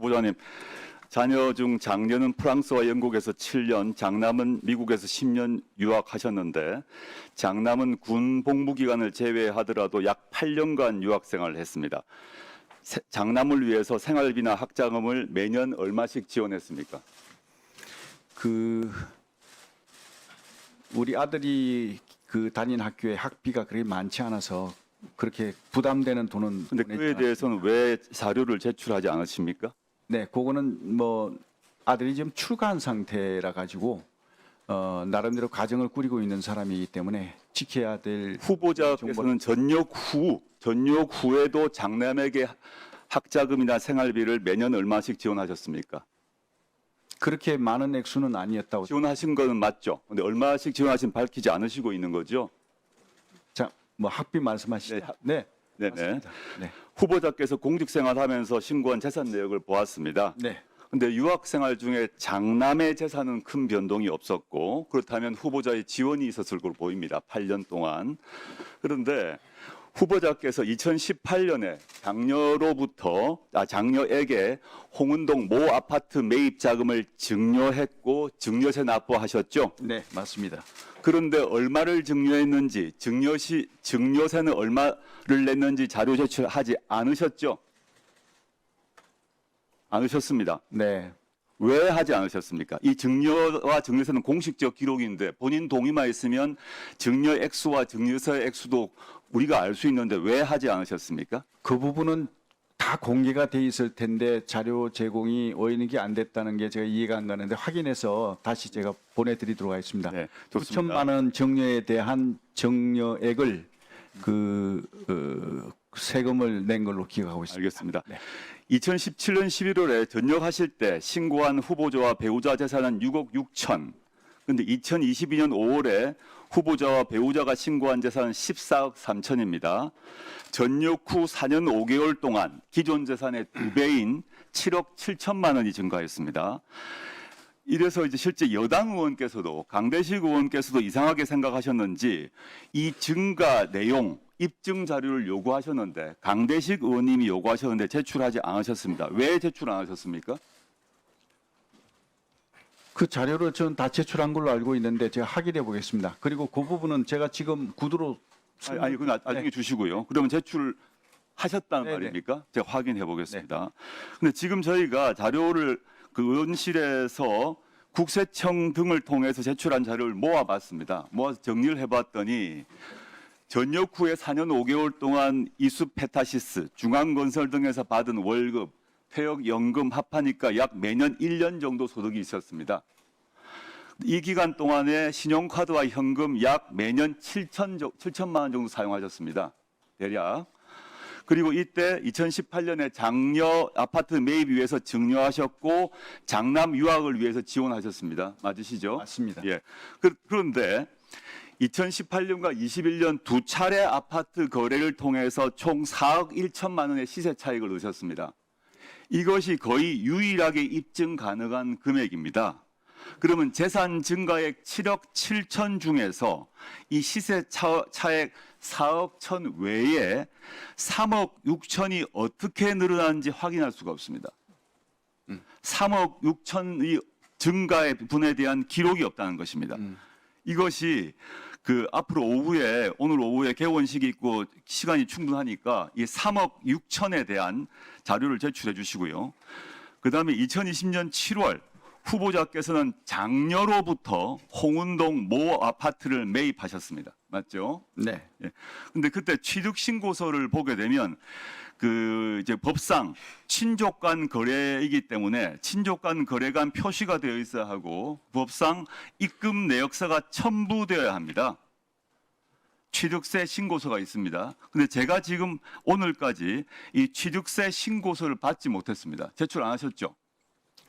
후보자님, 자녀 중 장녀는 프랑스와 영국에서 7년, 장남은 미국에서 10년 유학하셨는데 장남은 군 복무 기간을 제외하더라도 약 8년간 유학 생활을 했습니다. 장남을 위해서 생활비나 학자금을 매년 얼마씩 지원했습니까? 우리 아들이 다닌 학교에 학비가 그렇게 많지 않아서 그렇게 부담되는 돈은 근데 보내지 그에 대해서는 왜 자료를 제출하지 않으십니까? 네, 그거는 뭐 아들이 지금 출가한 상태라 가지고 나름대로 가정을 꾸리고 있는 사람이기 때문에 지켜야 될 후보자께서는 전역 후에도 장남에게 학자금이나 생활비를 매년 얼마씩 지원하셨습니까? 그렇게 많은 액수는 아니었다고. 지원하신 거는 맞죠? 근데 얼마씩 지원하신 밝히지 않으시고 있는 거죠? 자, 뭐 학비 말씀하시죠? 네, 네네. 맞습니다. 네, 후보자께서 공직생활하면서 신고한 재산 내역을 보았습니다. 네. 근데 유학생활 중에 장남의 재산은 큰 변동이 없었고 그렇다면 후보자의 지원이 있었을 걸로 보입니다. 8년 동안. 그런데 후보자께서 2018년에 장녀에게 홍은동 모 아파트 매입 자금을 증여했고 증여세 납부하셨죠? 네, 맞습니다. 그런데 얼마를 증여했는지 증여세는 얼마를 냈는지 자료 제출하지 않으셨죠? 않으셨습니다. 네, 왜 하지 않으셨습니까? 이 증여와 증여세는 공식적 기록인데 본인 동의만 있으면 증여 액수와 증여세 액수도 우리가 알 수 있는데 왜 하지 않으셨습니까? 그 부분은 다 공개가 돼 있을 텐데 자료 제공이 오인이 안 됐다는 게 제가 이해가 안 가는데 확인해서 다시 제가 보내드리도록 하겠습니다. 네, 좋습니다. 9천만 원 증여에 대한 증여액을 세금을 낸 걸로 기억하고 있습니다. 알겠습니다. 네. 2017년 11월에 전역하실 때 신고한 후보자와 배우자 재산은 6억 6천. 근데 2022년 5월에 후보자와 배우자가 신고한 재산은 14억 3천입니다. 전역 후 4년 5개월 동안 기존 재산의 2배인 7억 7천만 원이 증가했습니다. 이래서 이제 실제 여당 의원께서도 강대식 의원께서도 이상하게 생각하셨는지 이 증가 내용 입증 자료를 요구하셨는데 강대식 의원님이 요구하셨는데 제출하지 않으셨습니다. 왜 제출 안 하셨습니까? 그 자료를 저는 다 제출한 걸로 알고 있는데 제가 확인해 보겠습니다. 그리고 그 부분은 제가 지금 구두로 아니 그건 나중에 주시고요. 그러면 제출하셨다는 네네. 말입니까? 제가 확인해 보겠습니다. 근데 지금 저희가 자료를 그 의원실에서 국세청 등을 통해서 제출한 자료를 모아봤습니다. 모아서 정리를 해봤더니 전역 후에 4년 5개월 동안 이수페타시스, 중앙건설 등에서 받은 월급, 퇴역연금 합하니까 약 매년 1년 정도 소득이 있었습니다. 이 기간 동안에 신용카드와 현금 약 매년 7천만 원 정도 사용하셨습니다. 대략. 그리고 이때 2018년에 장녀 아파트 매입 위해서 증여하셨고 장남 유학을 위해서 지원하셨습니다. 맞으시죠? 맞습니다. 예. 그런데 2018년과 21년 두 차례 아파트 거래를 통해서 총 4억 1천만 원의 시세 차익을 얻으셨습니다. 이것이 거의 유일하게 입증 가능한 금액입니다. 그러면 재산 증가액 7억 7천 중에서 이 시세 차액 4억 천 외에 3억 6천이 어떻게 늘어나는지 확인할 수가 없습니다. 3억 6천의 증가의 부분에 대한 기록이 없다는 것입니다. 이것이 앞으로 오늘 오후에 개원식이 있고 시간이 충분하니까 이 3억 6천에 대한 자료를 제출해 주시고요. 그다음에 2020년 7월 후보자께서는 장녀로부터 홍은동 모 아파트를 매입하셨습니다. 맞죠? 네. 예. 근데 그때 취득 신고서를 보게 되면 이제 법상 친족 간 거래이기 때문에 친족 간 거래가 표시가 되어 있어야 하고 법상 입금 내역서가 첨부되어야 합니다. 취득세 신고서가 있습니다. 근데 제가 지금 오늘까지 이 취득세 신고서를 받지 못했습니다. 제출 안 하셨죠?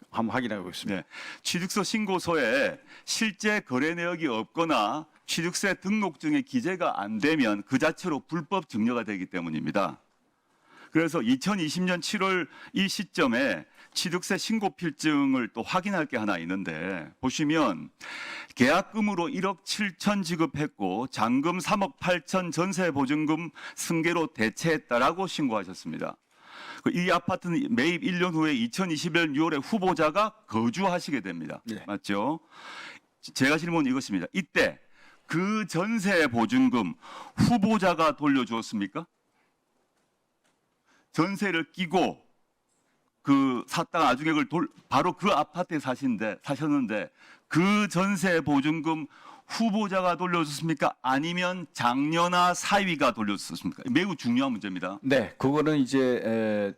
한번 확인해 보겠습니다. 네. 취득서 신고서에 실제 거래 내역이 없거나 취득세 등록증에 기재가 안 되면 그 자체로 불법 증여가 되기 때문입니다. 그래서 2020년 7월 이 시점에 취득세 신고 필증을 또 확인할 게 하나 있는데 보시면 계약금으로 1억 7천 지급했고 잔금 3억 8천 전세 보증금 승계로 대체했다라고 신고하셨습니다. 이 아파트는 매입 1년 후에 2021년 6월에 후보자가 거주하시게 됩니다. 네. 맞죠? 제가 질문은 이것입니다. 이때 그 전세 보증금 후보자가 돌려주었습니까? 전세를 끼고 그 샀다가 나중에 그걸 바로 그 아파트에 사셨는데 그 전세 보증금 후보자가 돌려줬습니까? 아니면 장녀나 사위가 돌려줬습니까? 매우 중요한 문제입니다. 네, 그거는 이제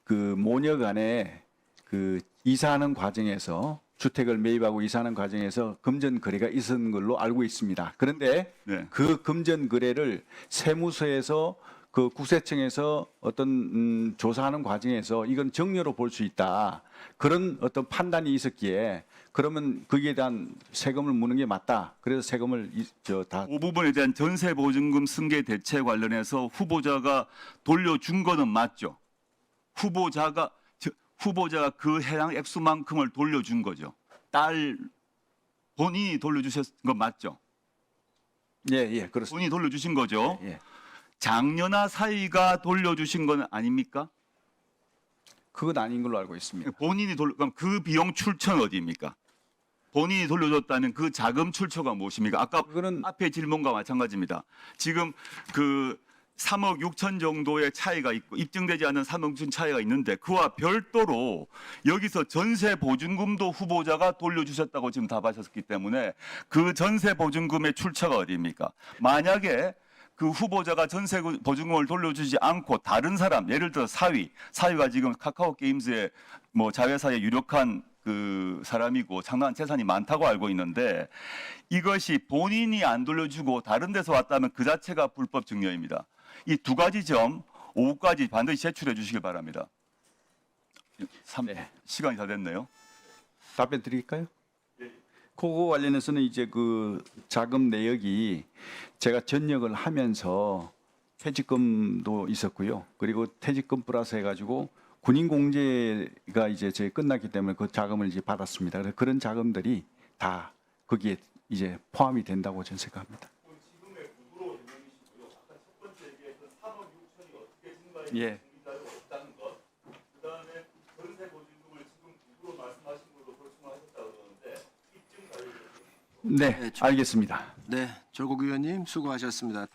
그 모녀간에 그 이사하는 과정에서 주택을 매입하고 이사하는 과정에서 금전 거래가 있었는 걸로 알고 있습니다. 그런데 네. 그 금전 거래를 세무서에서 그 국세청에서 어떤 조사하는 과정에서 이건 정려로 볼 수 있다. 그런 어떤 판단이 있었기에 그러면 거기에 대한 세금을 무는 게 맞다. 그래서 세금을 다 그 부분에 대한 전세 보증금 승계 대체 관련해서 후보자가 돌려준 거는 맞죠? 후보자가 그 해당 액수만큼을 돌려준 거죠. 딸 본인이 돌려주셨던 건 맞죠? 예, 그렇습니다. 본인이 돌려주신 거죠. 예. 장녀나 사위가 돌려주신 건 아닙니까? 그건 아닌 걸로 알고 있습니다. 그럼 그 비용 출처는 어디입니까? 본인이 돌려줬다는 그 자금 출처가 무엇입니까? 아까 그거는 앞에 질문과 마찬가지입니다. 지금 그 3억 6천 정도의 차이가 있고 입증되지 않은 3억 6천 차이가 있는데 그와 별도로 여기서 전세 보증금도 후보자가 돌려주셨다고 지금 답하셨기 때문에 그 전세 보증금의 출처가 어디입니까? 만약에 그 후보자가 전세 보증금을 돌려주지 않고 다른 사람, 예를 들어 사위가 지금 카카오 게임즈의 뭐 자회사의 유력한 그 사람이고 상당한 재산이 많다고 알고 있는데 이것이 본인이 안 돌려주고 다른 데서 왔다면 그 자체가 불법 증여입니다. 이 두 가지 점 오후까지 반드시 제출해 주시길 바랍니다. 네. 시간이 다 됐네요. 답변 드릴까요? 그거 관련해서는 이제 그 자금 내역이 제가 전역을 하면서 퇴직금도 있었고요. 그리고 퇴직금 플러스 해가지고 군인 공제가 이제 저희 끝났기 때문에 그 자금을 이제 받았습니다. 그래서 그런 자금들이 다 거기에 이제 포함이 된다고 저는 생각합니다. 예. 네, 알겠습니다. 네, 조국 의원님 수고하셨습니다.